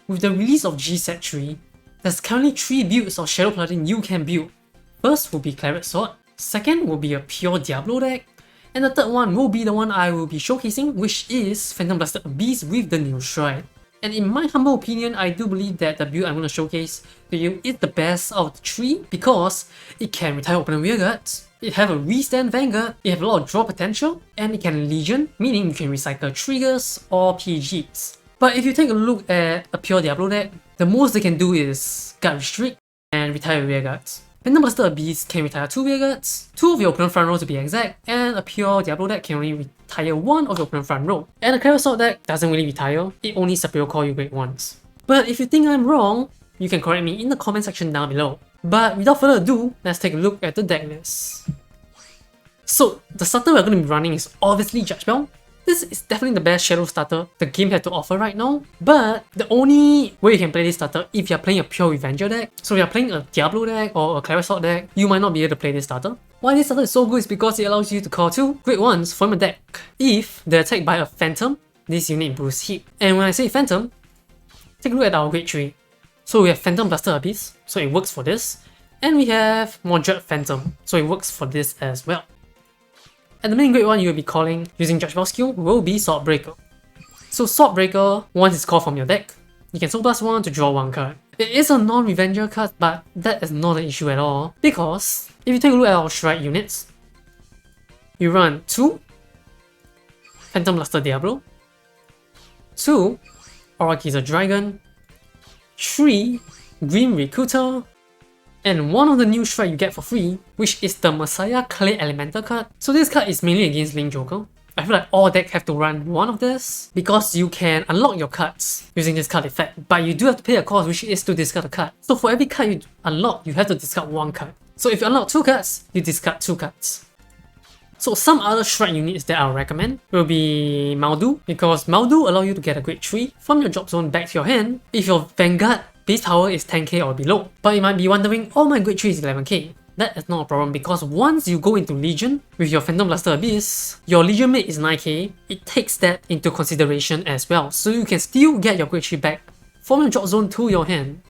with the release of G-Set 3, there's currently 3 builds of Shadow Paladin you can build. First will be Claret Sword, second will be a pure Diablo deck, and the third one will be the one I will be showcasing, which is Phantom Blasted Abyss with the new Shrine. And in my humble opinion, I do believe that the build I'm going to showcase to you is the best out of the 3 because it can retire opponent rearguards, it have a restand Vanguard, it have a lot of draw potential, and it can Legion, meaning you can recycle triggers or PGs. But if you take a look at a pure Diablo deck, the most they can do is guard restrict and retire rearguards. Phantom Blasted Abyss can retire 2 rearguards, 2 of your opponent front row to be exact, and a pure Diablo deck can only retire 1 of your opponent front row. And a Claret Sword deck doesn't really retire, it only Superior Call you grade once. But if you think I'm wrong, you can correct me in the comment section down below. But without further ado, let's take a look at the deck list. So, the starter we're going to be running is obviously Judge Bell. This is definitely the best Shadow starter the game has to offer right now, but the only way you can play this starter if you're playing a pure Revenger deck. So if you're playing a Diablo deck or a Claret Sword deck, you might not be able to play this starter. Why this starter is so good is because it allows you to call 2 Great Ones from a deck if they're attacked by a Phantom. This unit boosts hit. And when I say Phantom, take a look at our grade 3. So we have Phantom Blasted Abyss, so it works for this. And we have Moderate Phantom, so it works for this as well. And the main grade 1 you will be calling using Judge Bell skill will be Swordbreaker. So Swordbreaker, once it's called from your deck, you can Soul Blast 1 to draw 1 card. It is a non-Revenger card, but that is not an issue at all, because if you take a look at our Shrine units, you run 2 Phantom Blaster Diablo, 2 Aura Gazer Dragon, 3 Green Recruiter, and one of the new shrine you get for free, which is the Messiah Clay Elemental card. So this card is mainly against Link Joker. I feel like all decks have to run one of this because you can unlock your cards using this card effect, but you do have to pay a cost, which is to discard a card. So for every card you unlock, you have to discard 1 card. So if you unlock 2 cards, you discard 2 cards. So some other shrine units that I'll recommend will be Maldu, because Maldu allow you to get a grade 3 from your drop zone back to your hand if your Vanguard base power is 10k or below. But you might be wondering, oh, my grade 3 is 11k. That is not a problem because once you go into Legion with your Phantom Blaster Abyss, your Legion mate is 9k, it takes that into consideration as well, so you can still get your grade 3 back from your drop zone to your hand.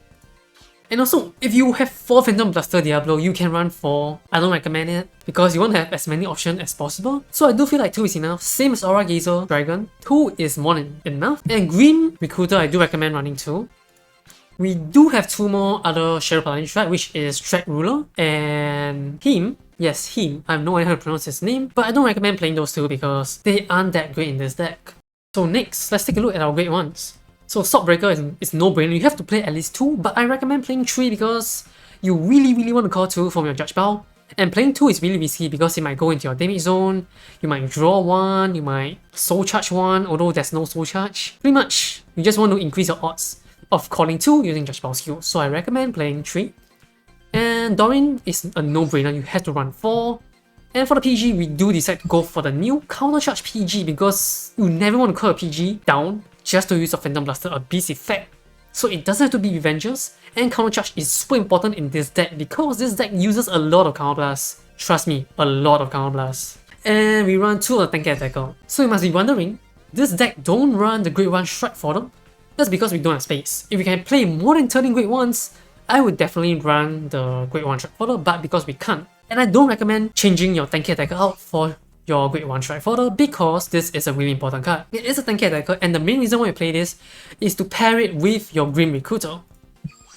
And also, if you have 4 Phantom Blaster Diablo, you can run 4. I don't recommend it because you want to have as many options as possible. So I do feel like 2 is enough, same as Aura Gazer Dragon, 2 is more than enough. And Green Recruiter I do recommend running 2. We do have 2 more other Shadow Paladin shrine, which is Track Ruler and him. Yes, him. I have no idea how to pronounce his name, but I don't recommend playing those 2 because they aren't that great in this deck. So next, let's take a look at our grade 1s. So Swordbreaker is no-brainer, you have to play at least 2, but I recommend playing 3 because you really want to call 2 from your Judge Bell. And playing 2 is really risky because it might go into your damage zone, you might draw 1, you might soul charge 1, although there's no soul charge. Pretty much, you just want to increase your odds of calling 2 using Judge Bell skill, so I recommend playing 3. And Dorin is a no-brainer, you have to run 4. And for the PG, we do decide to go for the new Counter Charge PG because you never want to call a PG down just to use a Phantom Blaster Abyss effect. So it doesn't have to be Revengers, and Counter Charge is super important in this deck because this deck uses a lot of Counter Blasts. Trust me, a lot of Counter Blasts. And we run 2 of the Tanky Attacker. So you must be wondering, this deck don't run the grade 1 Strike for them? That's because we don't have space. If we can play more than 13 grade 1s, I would definitely run the grade 1 Strike Fodder, but because we can't. And I don't recommend changing your Tanky Attacker out for your grade 1 Strike Fodder because this is a really important card. It is a Tanky Attacker, and the main reason why you play this is to pair it with your Grim Recruiter.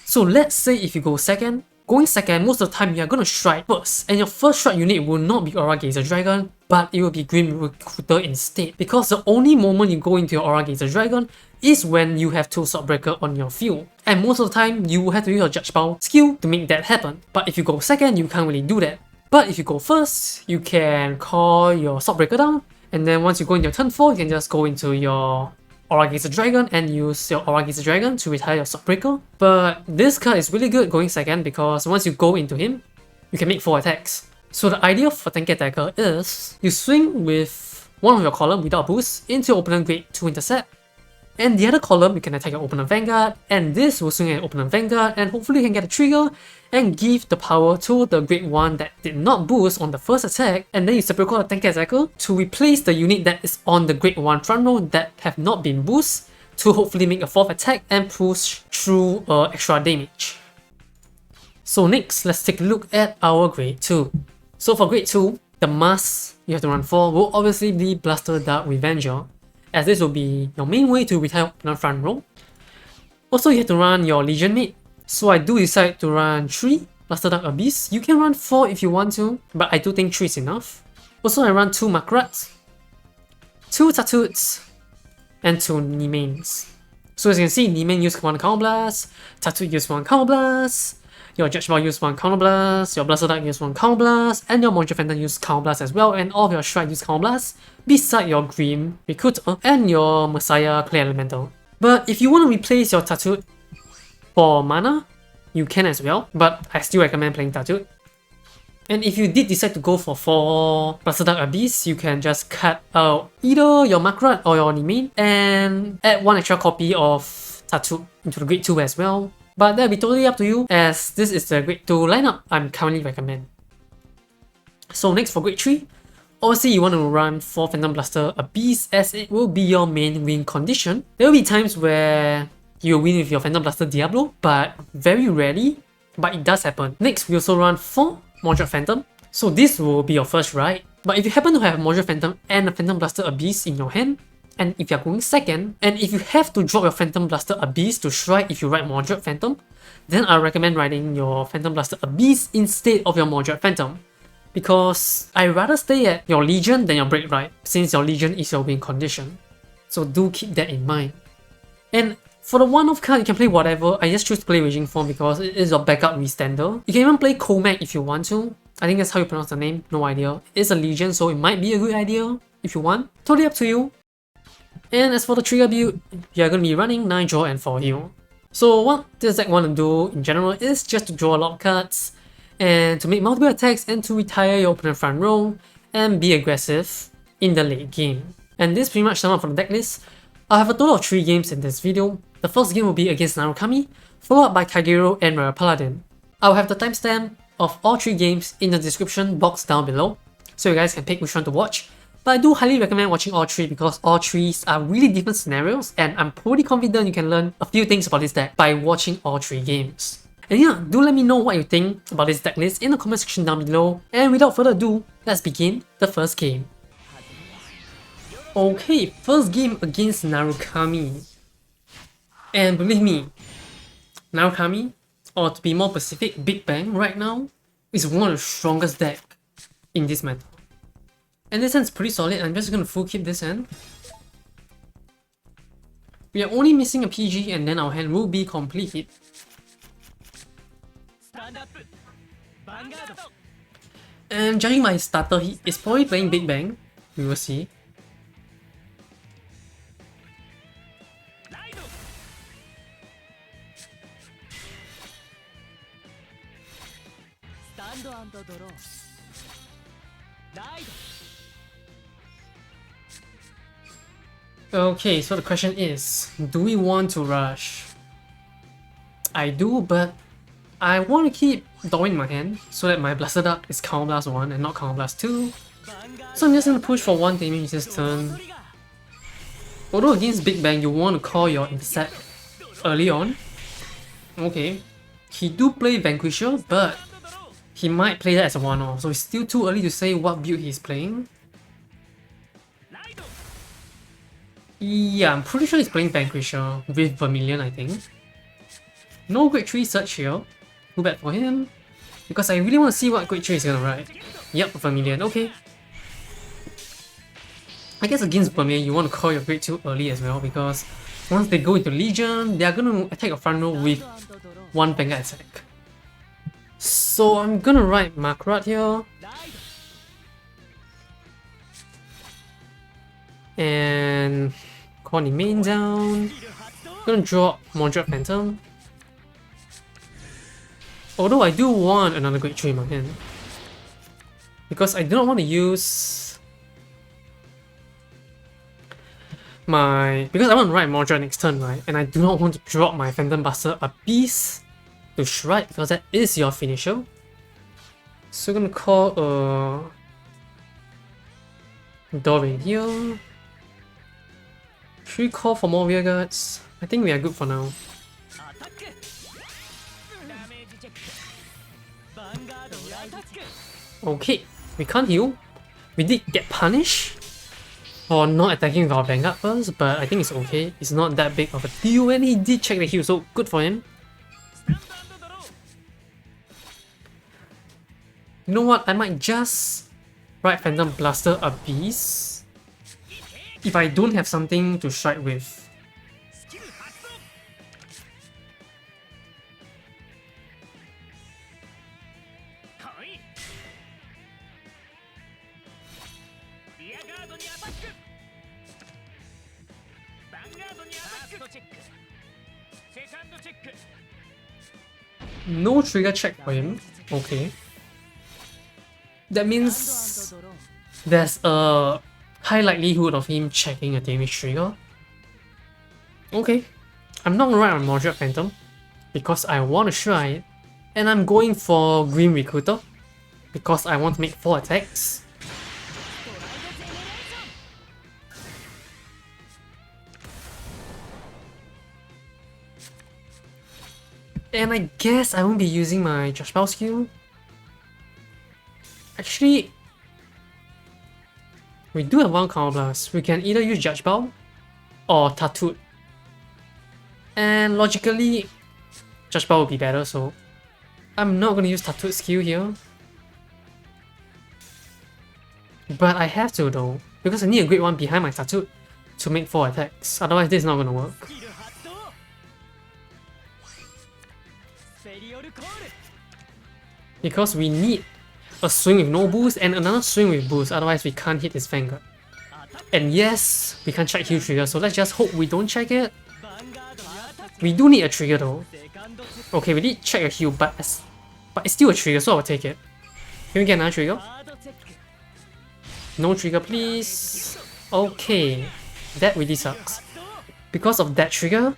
So let's say if you go second, going second, most of the time you're gonna strike first, and your first strike unit will not be Aura Gazer Dragon, but it will be Grim Recruiter instead, because the only moment you go into your Aura Gazer Dragon is when you have 2 Swordbreaker on your field, and most of the time you will have to use your Judge Bell skill to make that happen. But if you go second, you can't really do that. But if you go first, you can call your Swordbreaker down, and then once you go into your turn 4, you can just go into your Aura Gazer Dragon and use your Aura Gazer Dragon to retire your Swordbreaker. But this card is really good going second because once you go into him, you can make 4 attacks. So the idea for Tanky Attacker is you swing with one of your column without boost into your opponent grade 2 intercept, and the other column you can attack your opponent Vanguard, and this will swing at your opponent Vanguard, and hopefully you can get a trigger and give the power to the grade 1 that did not boost on the first attack, and then you separate call a Tanky Attacker to replace the unit that is on the grade 1 front row that have not been boosted to hopefully make a 4th attack and push through extra damage. So next, let's take a look at our grade 2. So for grade 2, the must you have to run for will obviously be Blaster Dark Revenger, as this will be your main way to retire on front row. Also, you have to run your Legion mate, so I do decide to run 3 Blaster Dark Abyss. You can run 4 if you want to, but I do think 3 is enough. Also, I run 2 Makrats, 2 Tatoots, and 2 Nimains. So as you can see, Nimain use 1 Counter Blast, Tatoot use 1 Counter Blast, your Judge Ball use 1 Counter Blast, your Blaster Dark use 1 Counter Blast, and your Monster Phantom use Counter Blast as well, and all of your Strike use Counter Blast, beside your Grim Recruiter and your Messiah Clay Elemental. But if you want to replace your Tatoot for mana, you can as well, but I still recommend playing Tatoot. And if you did decide to go for 4 Blaster Dark Abyss, you can just cut out either your Makrat or your Nimain and add 1 extra copy of Tatoot into the grade 2 as well. But that'll be totally up to you, as this is the grade 2 lineup I'm currently recommend. So next for grade 3, obviously you want to run 4 Phantom Blaster Abyss, as it will be your main win condition. There will be times where you win with your Phantom Blaster Diablo, but very rarely, but it does happen. Next, we also run 4 Mordred Phantom. So this will be your first ride, but if you happen to have Mordred Phantom and a Phantom Blaster Abyss in your hand, and if you're going second, and if you have to drop your Phantom Blaster Abyss to strike if you ride Mordred Phantom, then I recommend riding your Phantom Blaster Abyss instead of your Mordred Phantom, because I'd rather stay at your Legion than your Break Ride, since your Legion is your win condition. So do keep that in mind. And for the one-off card, you can play whatever. I just choose to play Raging Form because it is your backup restander. You can even play Comac if you want to. I think that's how you pronounce the name, no idea. It's a Legion, so it might be a good idea if you want. Totally up to you. And as for the trigger build, you're going to be running 9 draw and 4 heal. So what this deck want to do in general is just to draw a lot of cards, and to make multiple attacks and to retire your opponent front row and be aggressive in the late game. And this pretty much sums up for the deck list. I have a total of 3 games in this video. The first game will be against Narukami, followed by Kagero and Royal Paladin. I'll have the timestamp of all 3 games in the description box down below, so you guys can pick which one to watch. But I do highly recommend watching all 3 because all 3 are really different scenarios, and I'm pretty confident you can learn a few things about this deck by watching all 3 games. And yeah, do let me know what you think about this deck list in the comment section down below, and without further ado, let's begin the first game. Okay, first game against Narukami. And believe me, Narukami, or to be more specific, Big Bang right now, is one of the strongest decks in this meta. And this hand's pretty solid. I'm just gonna full keep this hand. We are only missing a PG and then our hand will be complete. And judging by his starter, he is probably playing Big Bang. We will see. Okay, so the question is, do we want to rush? I do, but I want to keep Doin in my hand so that my Blaster Dark is Counter Blast 1 and not Counter Blast 2. So I'm just going to push for 1 damage this turn. Although against Big Bang, you want to call your Intercept early on. Okay, he do play Vanquisher, but he might play that as a one-off, so it's still too early to say what build he's playing. Yeah, I'm pretty sure he's playing Vanquisher with Vermilion, I think. No grade 3 search here. Too bad for him. Because I really want to see what grade 3 is gonna ride. Yep, Vermilion, okay. I guess against Vermilion, you want to call your grade 2 early as well, because once they go into Legion, they are gonna attack your front row with 1 Vanguard attack. So I'm gonna ride Makrat here. And call the main down. Gonna drop Mordred Phantom. Although I do want another grade 3 in my hand, because I do not want to use my... because I want to ride Mordred next turn, right? And I do not want to drop my Phantom Blaster Abyss to strike, because that is your finisher. So I'm gonna call a Dorin here. Should we call for more rear guards? I think we are good for now. Okay, we can't heal. We did get punished for not attacking with our Vanguard first, but I think it's okay. It's not that big of a deal, and he did check the heal, so good for him. You know what? I might just Right Phantom Blaster Abyss if I don't have something to strike with. No trigger check for him. Okay. That means there's a high likelihood of him checking a damage trigger. Okay. I'm not gonna write on Moderate Phantom because I want to try it. And I'm going for Green Recruiter because I want to make 4 attacks. And I guess I won't be using my Judge Bell skill. Actually, we do have one Counter Blast. We can either use Judge Bell or Tattooed. And logically, Judge Bell would be better, so I'm not going to use Tattooed skill here. But I have to though, because I need a Great One behind my Tattooed to make 4 attacks. Otherwise, this is not going to work. Because we need a swing with no boost and another swing with boost, otherwise we can't hit his Vanguard. And yes, we can't check heal trigger, so let's just hope we don't check it. We do need a trigger though. Okay, we did check a heal, but it's still a trigger, so I'll take it. Can we get another trigger? No trigger, please. Okay, that really sucks. Because of that trigger,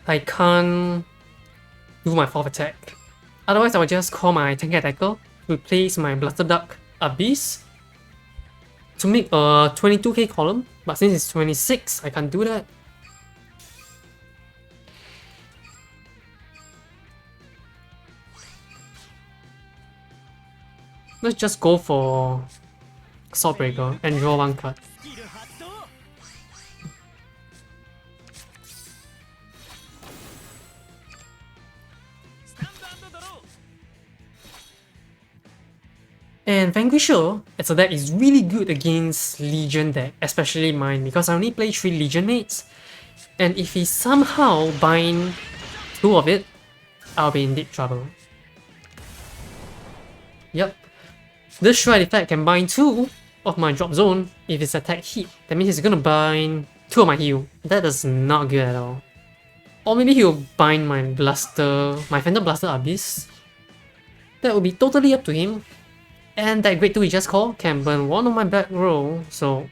I can't do my 4th attack. Otherwise, I will just call my tank attacker, replace my Blaster Duck Abyss to make a 22k column, but since it's 26, I can't do that. Let's just go for Swordbreaker and draw 1 card. And Vanquisher as a deck is really good against Legion deck, especially mine, because I only play 3 Legion mates. And if he somehow bind 2 of it, I'll be in deep trouble. Yep. This Shred effect can bind 2 of my drop zone if it's attack hit. That means he's gonna bind 2 of my heal. That is not good at all. Or maybe he'll bind my Phantom Blaster Abyss. That would be totally up to him. And that Grade 2 he just called can burn 1 of my back row, so...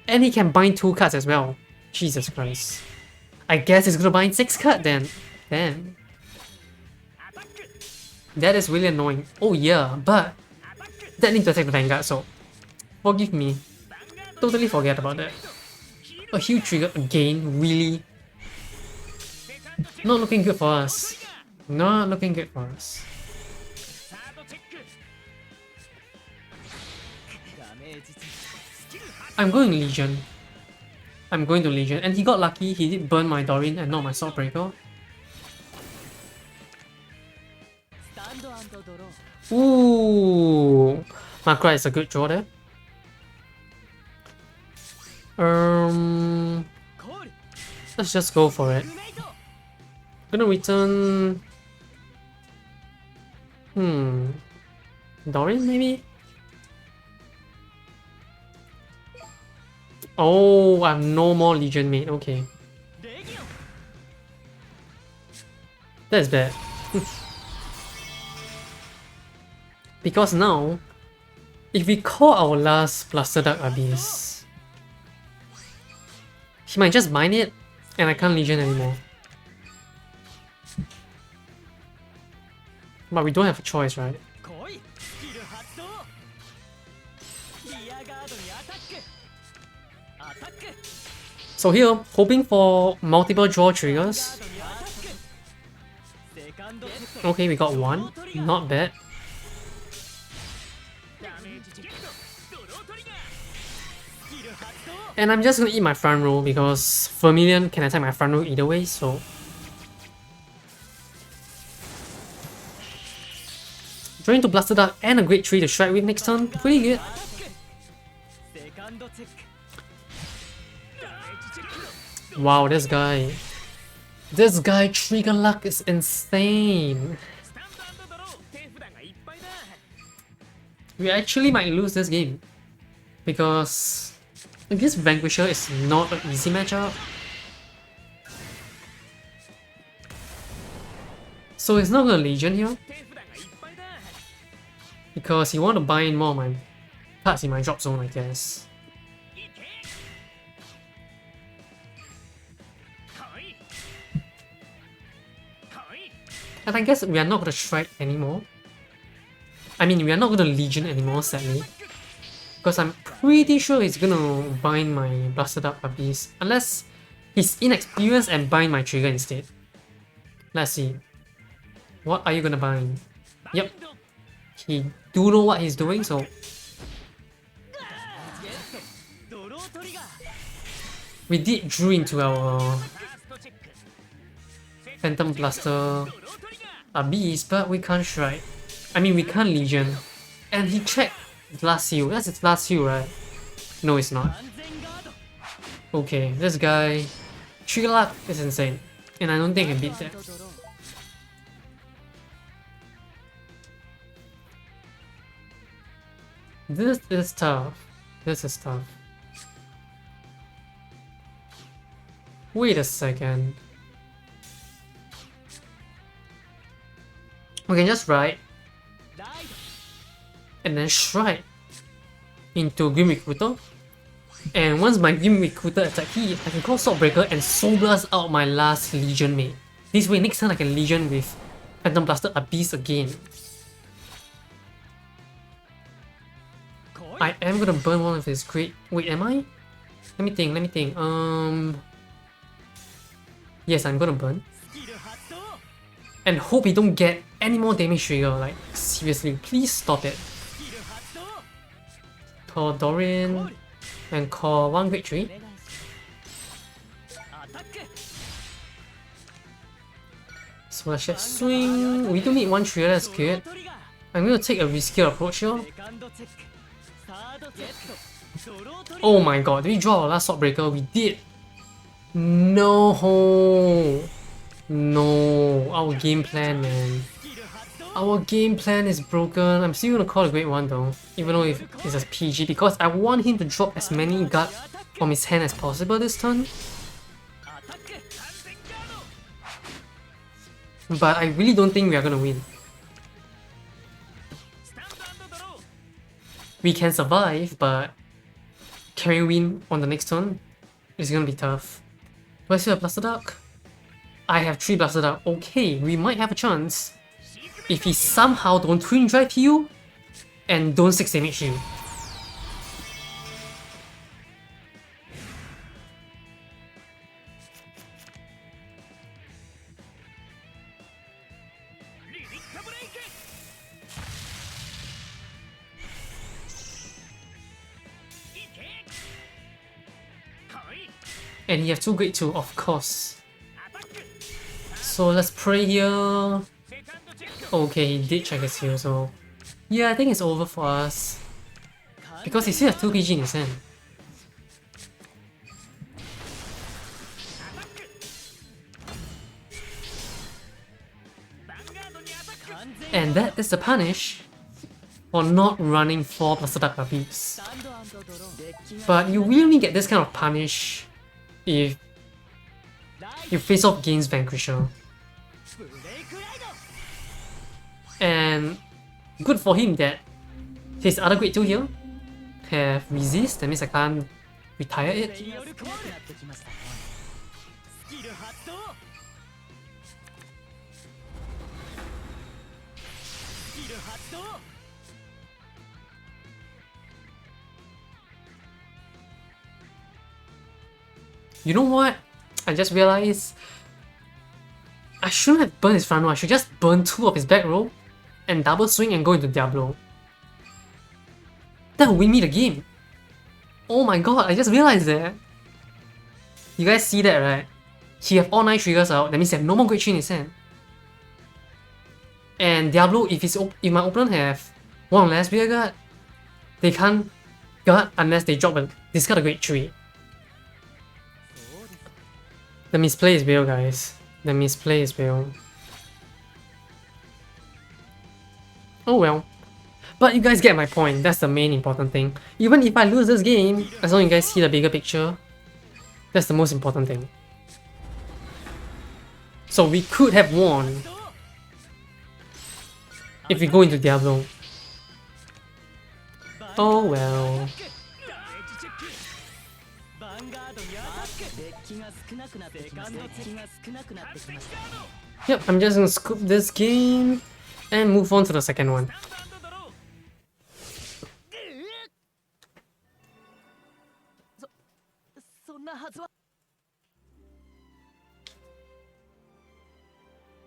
And he can bind 2 cards as well. Jesus Christ. I guess he's gonna bind 6 cards then. Damn. That is really annoying. Oh yeah, but... that needs to attack the Vanguard, so... forgive me. Totally forget about that. A huge trigger again, really? Not looking good for us. Not looking good for us. I'm going Legion. I'm going to Legion. And he got lucky, he did burn my Doreen and not my Swordbreaker. Ooh! Makra is a good draw there. Let's just go for it. Gonna return... Doreen maybe? Oh, I have no more Legion mate, okay. That's bad. Because now, if we call our last Blaster Duck Abyss, he might just bind it, and I can't Legion anymore. But we don't have a choice, right? So here, hoping for multiple draw triggers. Okay, we got one. Not bad. And I'm just gonna eat my front row because Vermilion can attack my front row either way, so... Drawing to Blaster Duck and a Great Tree to strike with next turn. Pretty good. Wow, this guy. This guy trigger luck is insane. We actually might lose this game. Because against Vanquisher is not an easy matchup. So it's not gonna Legion here. Because he want to buy in more of my cards in my drop zone, I guess. And I guess we are not gonna strike anymore. I mean, we are not gonna Legion anymore, sadly. Because I'm pretty sure he's gonna bind my Blasted Up Abyss. Unless he's inexperienced and bind my trigger instead. Let's see. What are you gonna bind? Yep. He do know what he's doing, so... We did drew into our Phantom Blaster Abyss, but we can't strike. I mean, we can't Legion. And he checked last heal. That's its last heal, right? No, it's not. Okay, this guy... Trigger luck is insane. And I don't think I can beat that. This is tough. This is tough. Wait a second. We can just ride and then strike into Grim Recruiter. And once my Grim Recruiter attack, I can call Swordbreaker and Soul Blast out my last Legion mate. This way, next time I can Legion with Phantom Blaster Abyss again. I am gonna burn one of his great. Wait, am I? Let me think. Yes, I'm gonna burn. And hope he don't get any more damage trigger. Like, seriously, please stop it. Call Dorian and call one Great Tree. So let's just swing. We do need one trigger, that's good. I'm gonna take a riskier approach here. Oh my god, did we draw our last Swordbreaker? We did! No! No, our game plan, man. Our game plan is broken. I'm still gonna call a Great One though, even though if it's a PG, because I want him to drop as many guard from his hand as possible this turn. But I really don't think we are gonna win. We can survive, but can we win on the next turn? It's gonna be tough. Do I still have Blaster Duck? I have 3 Blaster Duck. Okay, we might have a chance. If he somehow don't Twin Drive heal and don't 6 damage heal. And he has 2 Great 2, of course. So let's pray here. Okay, he did check his heal, so... Yeah, I think it's over for us. Because he still has 2 PG in his hand. And that is the punish for not running 4 Blaster Duck Abyss. But you will only get this kind of punish if you face off against Vanquisher. And good for him that his other Great 2 here have resist, that means I can't retire it. You know what? I just realized I shouldn't have burned his front row. I should just burn 2 of his back row and double swing and go into Diablo. That would win me the game. Oh my god, I just realized that. You guys see that, right? He have all 9 triggers out, that means he have no more Great Tree in his hand. And Diablo, if my opponent have 1 or less rear guard, they can't guard unless they discard a Great Tree. The misplay is real, guys. The misplay is real. Oh well. But you guys get my point, that's the main important thing. Even if I lose this game, as long as you guys see the bigger picture, that's the most important thing. So we could have won if we go into Diablo. Oh well. Yep, I'm just gonna scoop this game and move on to the second one.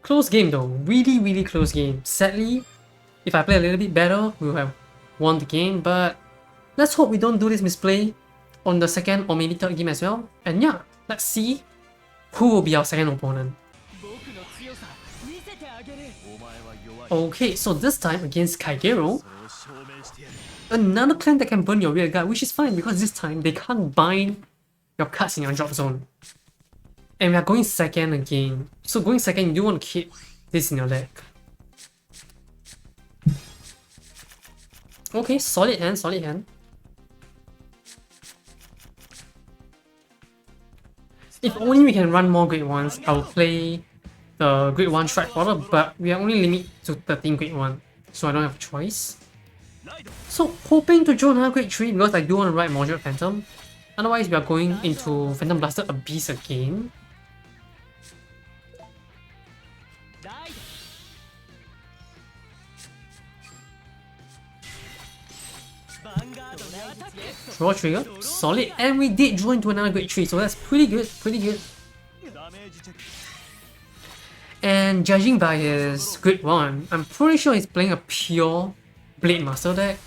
Close game though, really close game. Sadly, if I play a little bit better, we will have won the game, but let's hope we don't do this misplay on the second or maybe third game as well. And yeah, let's see who will be our second opponent. Okay, so this time against Kagero, another clan that can burn your rear guard, which is fine because this time they can't bind your cards in your drop zone. And we are going second again. So going second, you do want to keep this in your deck. Okay, solid hand, solid hand. If only we can run more Great Ones, I will play the Great 1 Strike Porter, but we are only limited to 13 Great 1, so I don't have a choice. So hoping to draw another Great 3 because I do want to ride Moderate Phantom. Otherwise we are going into Phantom Blaster Abyss again. Draw trigger, solid, and we did draw into another Great Tree, so that's pretty good, pretty good. And judging by his Grid 1, I'm pretty sure he's playing a pure Blade Master deck.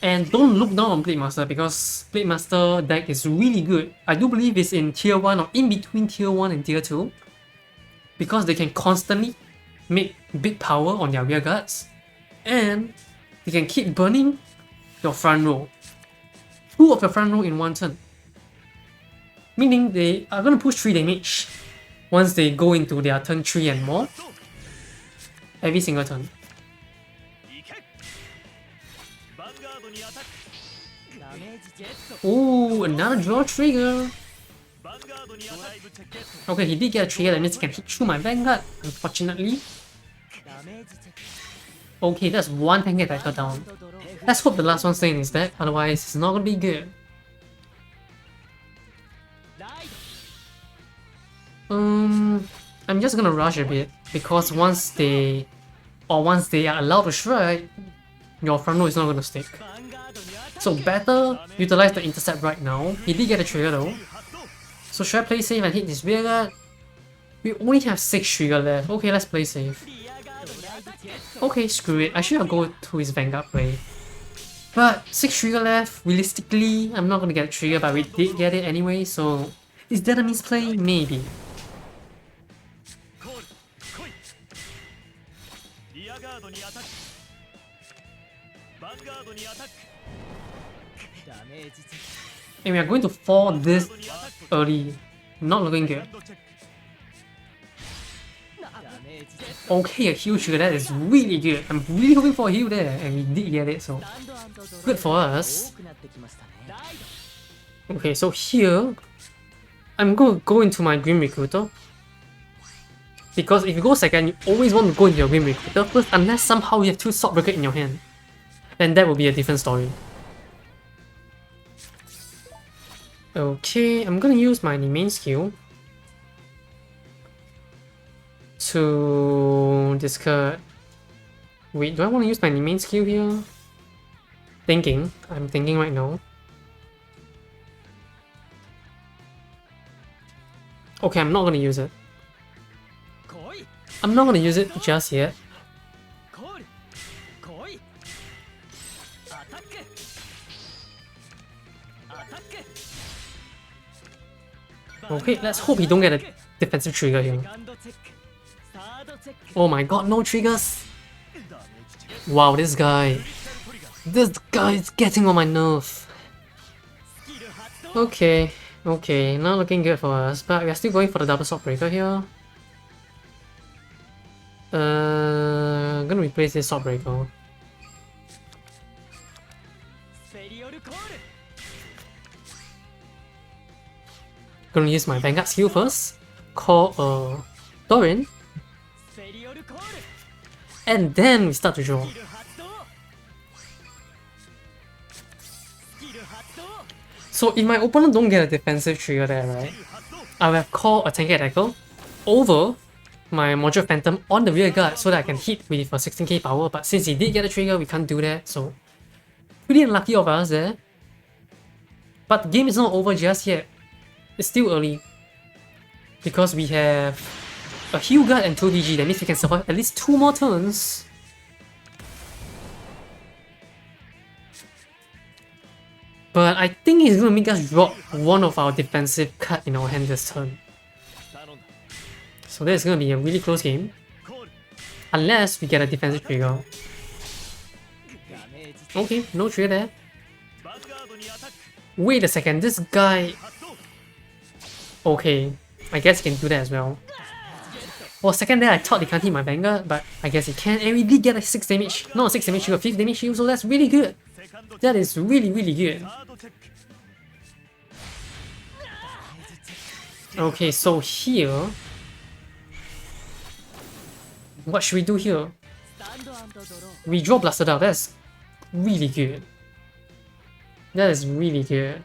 And don't look down on Blade Master because Blade Master deck is really good. I do believe it's in tier 1 or in between tier 1 and tier 2. Because they can constantly make big power on their rear guards. And they can keep burning your front row. 2 of your front row in 1 turn. Meaning they are going to push 3 damage once they go into their turn 3 and more. Every single turn. Ooh, another draw trigger. Okay, he did get a trigger, that means he can hit through my Vanguard, unfortunately. Okay, that's 1 tank attacker down. Let's hope the last one stays in his deck, otherwise it's not gonna be good. I'm just gonna rush a bit, because once they are allowed to strike, your front row is not gonna stick. So better utilize the intercept right now. He did get a trigger though. So should I play safe and hit this rear guard? We only have 6 trigger left. Okay, let's play safe. Okay, screw it. I should have go to his Vanguard play. But 6 trigger left, realistically, I'm not gonna get a trigger, but we did get it anyway, so is that a misplay? Maybe. And we are going to fall this early. Not looking good. Okay, a heal trigger, that is really good. I'm really hoping for a heal there, and we did get it, so good for us. Okay, so here, I'm going to go into my Grim Recruiter. Because if you go second, you always want to go into your Grim Recruiter first, unless somehow you have 2 Swordbreaker in your hand. Then that will be a different story. Okay, I'm gonna use my main skill to discard. Wait, do I want to use my main skill here? I'm thinking right now. Okay, I'm not gonna use it. I'm not gonna use it just yet. Okay, let's hope he don't get a defensive trigger here. Oh my god, no triggers! Wow, this guy is getting on my nerve. Okay, not looking good for us, but we're still going for the double sword breaker here. I'm gonna replace this sword breaker. Gonna use my Vanguard skill first, call Dorin, and then we start to draw. So if my opponent don't get a defensive trigger there, right, I will have called a tanky attacker over my Module Phantom on the rear guard so that I can hit with a 16k power, but since he did get a trigger, we can't do that, so pretty unlucky of us there. But the game is not over just yet. It's still early. Because we have a heal guard and 2 DG, that means we can survive at least 2 more turns. But I think he's gonna make us drop one of our defensive card in our hand this turn. So that's gonna be a really close game. Unless we get a defensive trigger. Okay, no trigger there. Wait a second, this guy... Okay, I guess he can do that as well. For a second there, I thought he can't hit my Vanguard, but I guess he can. And we did get a 6 damage, not a 6 damage shield, a 5 damage shield, so that's really good. That is really, really good. Okay, so here... What should we do here? We draw Blasted out, that's really good. That is really good.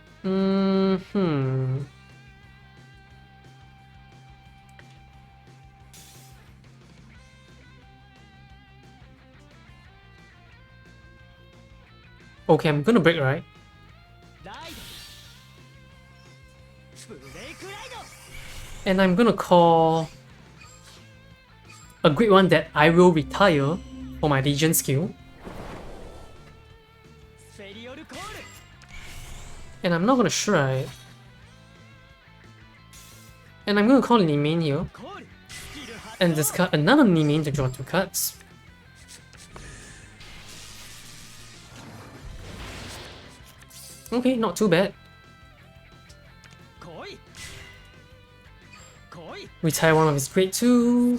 Okay, I'm gonna break, right? And I'm gonna call a great one that I will retire for my Legion skill. And I'm not gonna Shred. And I'm gonna call Nimain here. And discard another Nimain to draw 2 cards. Okay, not too bad. Retire one of his grade 2.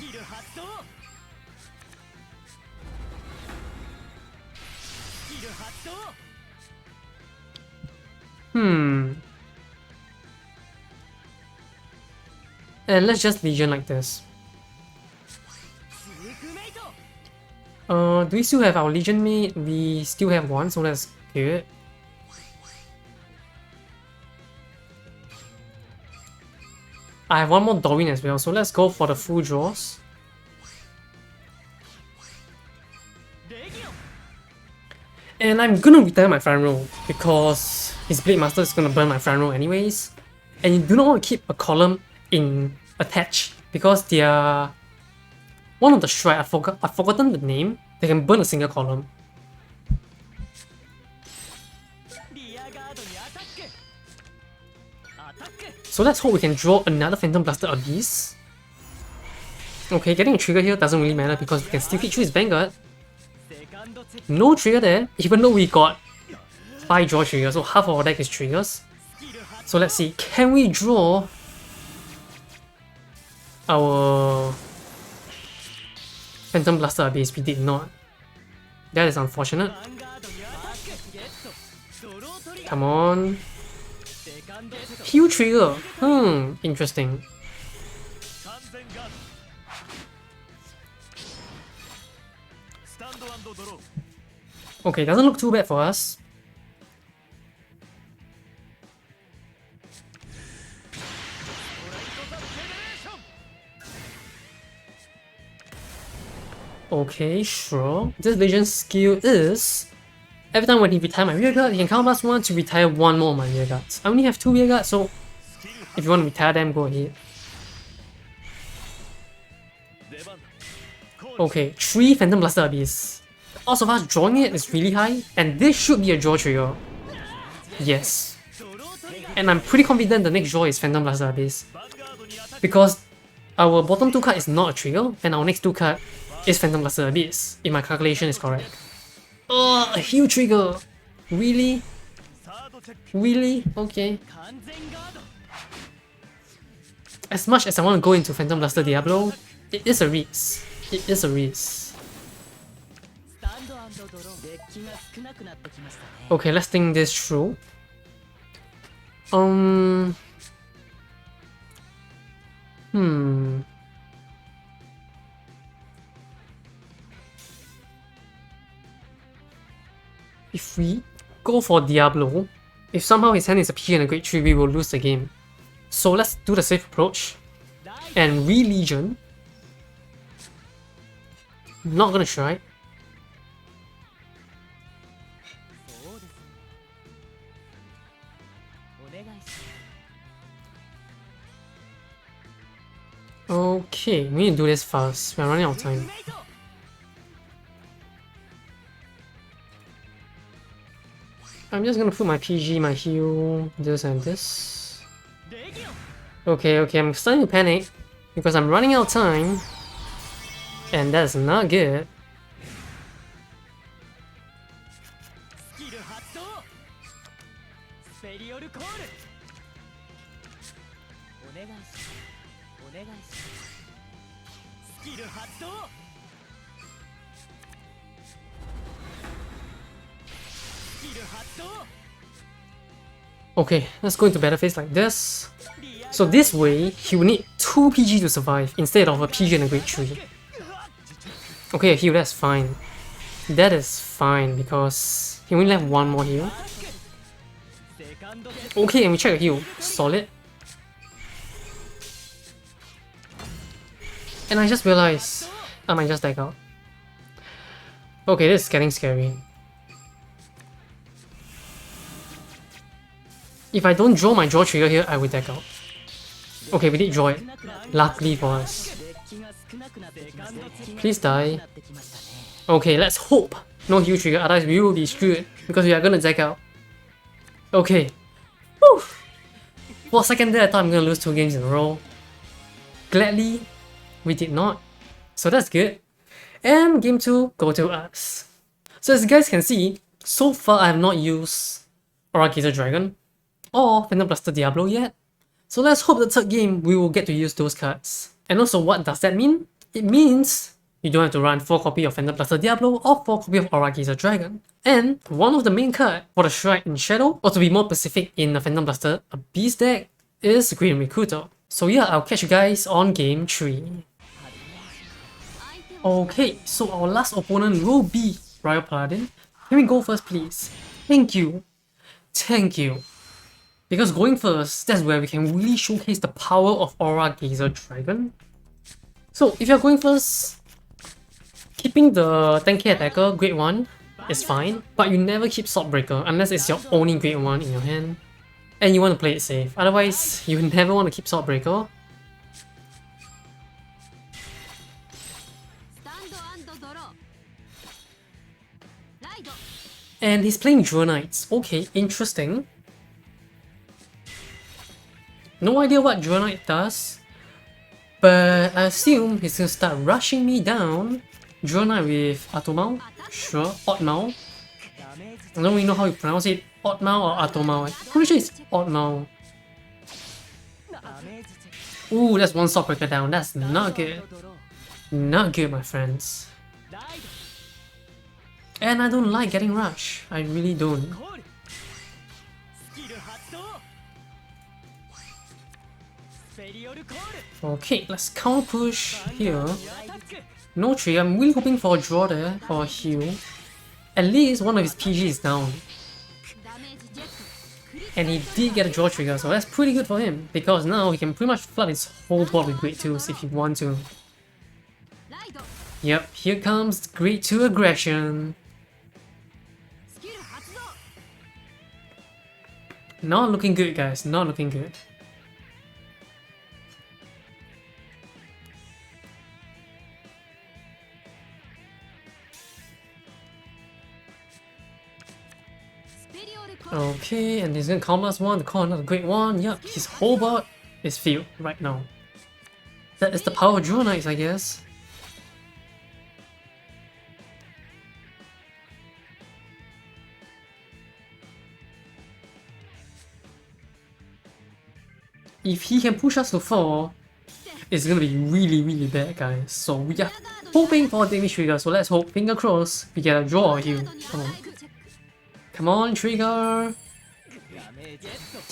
And let's just Legion like this. Do we still have our Legion mate? We still have one, so that's good. I have one more Doreen as well, so let's go for the full draws. And I'm gonna retire my front row because his Blade Master is gonna burn my front row anyways. And you do not want to keep a column in attached because they are one of the shrine. I've forgotten the name. They can burn a single column. So let's hope we can draw another Phantom Blaster Abyss. Okay, getting a trigger here doesn't really matter because we can still hit through his Vanguard. No trigger there, even though we got 5 draw triggers, so half of our deck is triggers. So let's see, can we draw our Phantom Blaster Abyss? We did not. That is unfortunate. Come on. Heal trigger. Interesting. Okay, doesn't look too bad for us. Okay, sure. This Legion's skill is every time when he retires my rear guard, he can count +1 to retire one more of my rear guards. I only have 2 rear guards, so if you want to retire them, go ahead. Okay, 3 Phantom Blaster Abyss. Odds of us drawing it is really high, and this should be a draw trigger. Yes. And I'm pretty confident the next draw is Phantom Blaster Abyss. Because our bottom 2 card is not a trigger, and our next 2 card is Phantom Blaster Abyss, if my calculation is correct. Oh, a huge trigger! Really? Really? Okay. As much as I want to go into Phantom Blaster Diablo, it is a risk. It is a risk. Okay, let's think this through. If we go for Diablo, if somehow his hand is a PG and a grade 3, we will lose the game. So let's do the safe approach and re-legion. Not gonna try. Okay, we need to do this fast. We're running out of time. I'm just gonna put my PG, my heal, this and this. Okay, I'm starting to panic because I'm running out of time. And that's not good. Okay, let's go into battle phase like this. So this way, he will need 2 PG to survive instead of a PG and a grade 3. Okay, a heal, that's fine. That is fine because he only left 1 more heal. Okay, and we check a heal. Solid. And I just realized I might just deck out. Okay, this is getting scary. If I don't draw my draw trigger here, I will deck out. Okay, we did draw it. Luckily for us. Please die. Okay, let's hope no heal trigger, otherwise we will be screwed because we are gonna deck out. Okay. Whew. For a second there, I thought I'm gonna lose 2 games in a row. Gladly, we did not. So that's good. And game 2, go to us. So as you guys can see, so far I have not used Aura Gazer Dragon or Phantom Blaster Diablo yet. So let's hope the third game we will get to use those cards. And also, what does that mean? It means you don't have to run 4 copies of Phantom Blaster Diablo or 4 copies of Aura Gazer Dragon. And one of the main cards for the Shrine in Shadow, or to be more specific in the Phantom Blaster Beast deck, is Green Recruiter. So yeah, I'll catch you guys on game 3. Okay, so our last opponent will be Royal Paladin. Can we go first, please? Thank you. Thank you. Because going first, that's where we can really showcase the power of Aura Gazer Dragon. So if you're going first, keeping the 10k attacker grade 1 is fine, but you never keep Swordbreaker unless it's your only grade 1 in your hand. And you want to play it safe, otherwise you never want to keep Swordbreaker. And he's playing Druid Knights. Okay, interesting. No idea what Druid Knight does, but I assume he's gonna start rushing me down. Druid Knight with Atomao? Sure, Oddmao. I don't really know how you pronounce it, Oddmao or Atomao. I'm pretty sure it's Oddmao. Ooh, that's 1 Swordbreaker down, that's not good. Not good, my friends. And I don't like getting rushed, I really don't. Okay, let's counter push here. No trigger, I'm really hoping for a draw there, or a heal. At least one of his PG is down. And he did get a draw trigger, so that's pretty good for him, because now he can pretty much flood his whole board with grade 2s if he wants to. Yep, here comes grade 2 aggression. Not looking good, guys, not looking good. Okay, and he's gonna counter us one, to call another great one. Yep, his whole board is filled right now. That is the power of Jewel Knights, I guess. If he can push us to 4, it's gonna be really bad, guys. So we are hoping for a damage trigger, so let's hope, finger crossed, we get a draw or heal. Come on. Come on, trigger!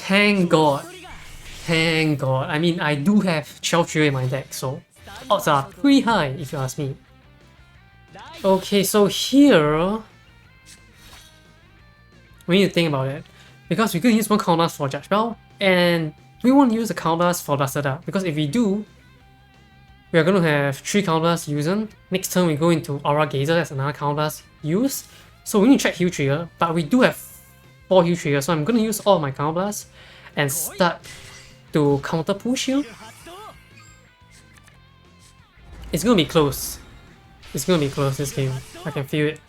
Thank God. Thank God. I mean, I do have 12 trigger in my deck, so odds are pretty high if you ask me. Okay, so here we need to think about it, because we could use one counters for Judge Bell, and we won't use the counters for Blasted Up, because if we do, we are going to have 3 counters using. Next turn we go into Aura Gazer, that's another counters use. So we need to check heal trigger, but we do have 4 heal triggers, so I'm going to use all my counters and start to counter push here. It's going to be close. It's going to be close this game. I can feel it.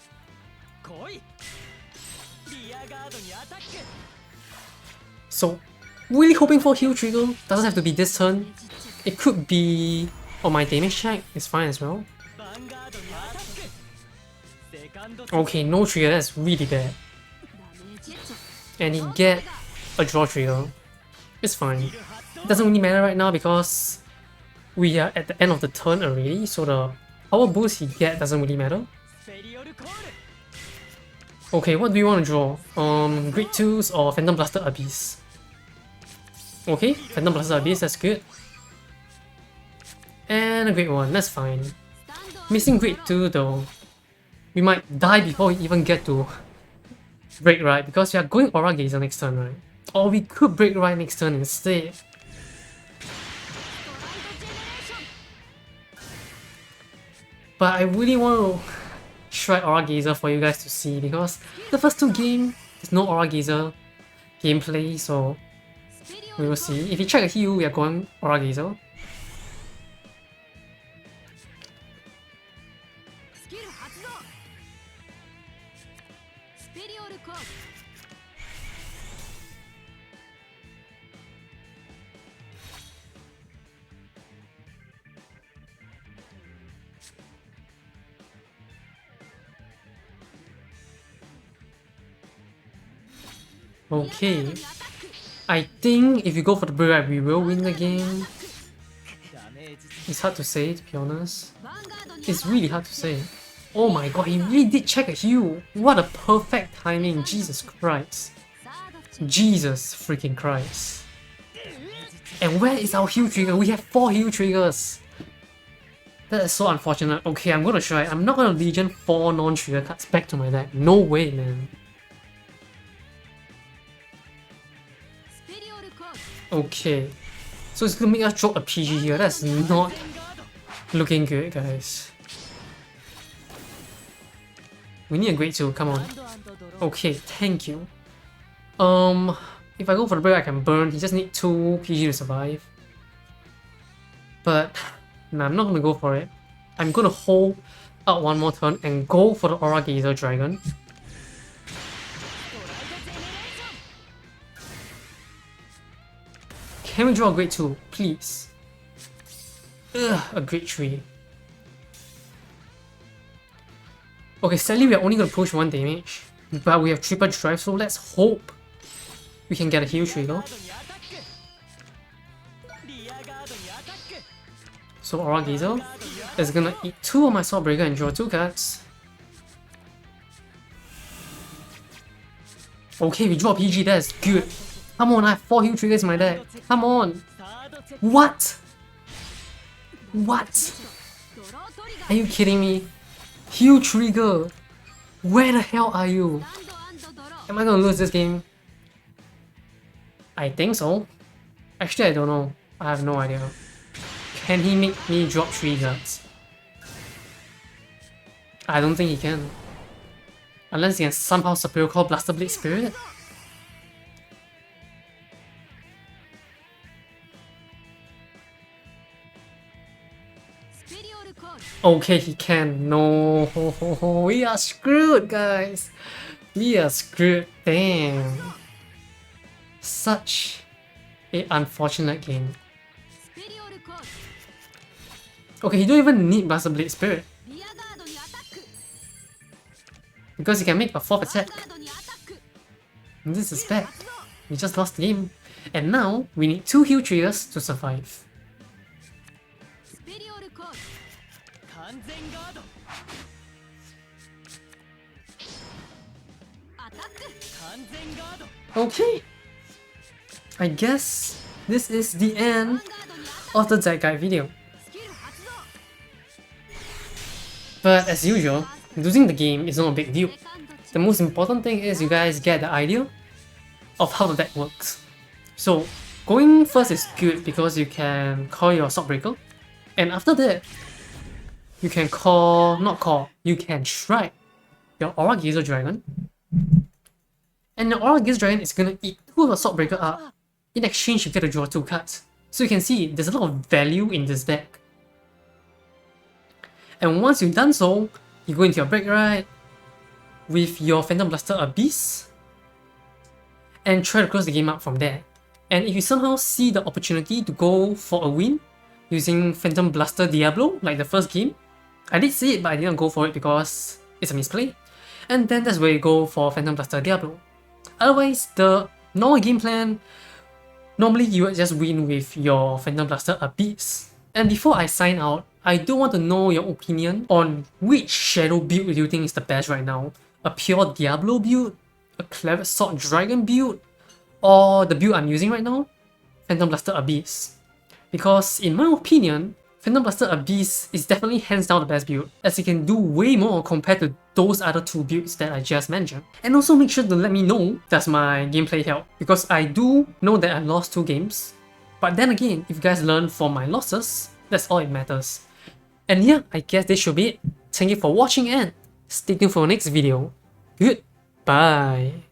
So, really hoping for heal trigger. Doesn't have to be this turn. It could be on my damage check. It's fine as well. Okay, no trigger. That's really bad. And he get a draw trigger. It's fine. It doesn't really matter right now because we are at the end of the turn already, so the power boost he get doesn't really matter. Okay, what do we want to draw? Great 2s or Phantom Blaster Abyss? Okay, Phantom Blaster Abyss, that's good. And a Great 1, that's fine. Missing Great 2 though. We might die before we even get to Break Right, because we are going Aura Gazer next turn, right? Or we could Break Right next turn instead. But I really want to try Aura Gazer for you guys to see, because the first 2 games, there's no Aura Gazer gameplay, so we will see. If you check a heal, we are going Aura Gazer. Okay, I think if you go for the break, we will win the game. It's hard to say, to be honest. It's really hard to say. Oh my god, he really did check a heal. What a perfect timing, Jesus Christ. Jesus freaking Christ. And where is our heal trigger? We have 4 heal triggers. That is so unfortunate. Okay, I'm gonna try. I'm not gonna Legion 4 non-trigger cards back to my deck. No way, man. Okay, so it's gonna make us drop a PG here. That's not looking good, guys. We need a Great 2, come on. Okay, thank you. If I go for the break, I can burn. He just need 2 PG to survive. But nah, I'm not gonna go for it. I'm gonna hold out one more turn and go for the Aura Gazer Dragon. Can we draw a Great 2, please? Ugh, a Great 3. Okay, sadly we are only gonna push 1 damage, but we have triple drive, so let's hope we can get a heal trigger. So Aura Gazer is gonna eat 2 of my Swordbreaker and draw 2 cards. Okay, we draw PG, that's good. Come on, I have 4 heal triggers in my deck. Come on. What? What? Are you kidding me? Heal trigger. Where the hell are you? Am I gonna lose this game? I think so. Actually, I don't know. I have no idea. Can he make me drop 3 cards? I don't think he can. Unless he can somehow Superior Call Blaster Blade Spirit. Okay, he can. No, we are screwed, guys. We are screwed. Damn. Such a unfortunate game. Okay, you don't even need Blaster Blade Spirit. Because you can make a 4th attack. And this is bad. We just lost the game. And now, we need 2 heal triggers to survive. Okay. I guess this is the end of the deck guide video. But as usual, losing the game is not a big deal. The most important thing is you guys get the idea of how the deck works. So, going first is good because you can call your Swordbreaker, and after that, you can you can strike your Aura Gazer Dragon, and your Aura Gazer Dragon is gonna eat 2 of your Swordbreaker up. In exchange, you get to draw 2 cards. So you can see there's a lot of value in this deck. And once you've done so, you go into your break ride with your Phantom Blaster Abyss and try to close the game out from there. And if you somehow see the opportunity to go for a win using Phantom Blaster Diablo, like the first game, I did see it but I didn't go for it because it's a misplay, and then that's where you go for Phantom Blaster Diablo. Otherwise, the normal game plan, normally you would just win with your Phantom Blaster Abyss. And before I sign out, I do want to know your opinion on which Shadow build do you think is the best right now. A pure Diablo build, a Claret Sword Dragon build, or the build I'm using right now, Phantom Blaster Abyss. Because in my opinion, Phantom Blaster Abyss is definitely hands down the best build, as it can do way more compared to those other 2 builds that I just mentioned. And also make sure to let me know, does my gameplay help? Because I do know that I lost 2 games, but then again, if you guys learn from my losses, that's all it matters. And yeah, I guess this should be it. Thank you for watching and stay tuned for the next video. Goodbye.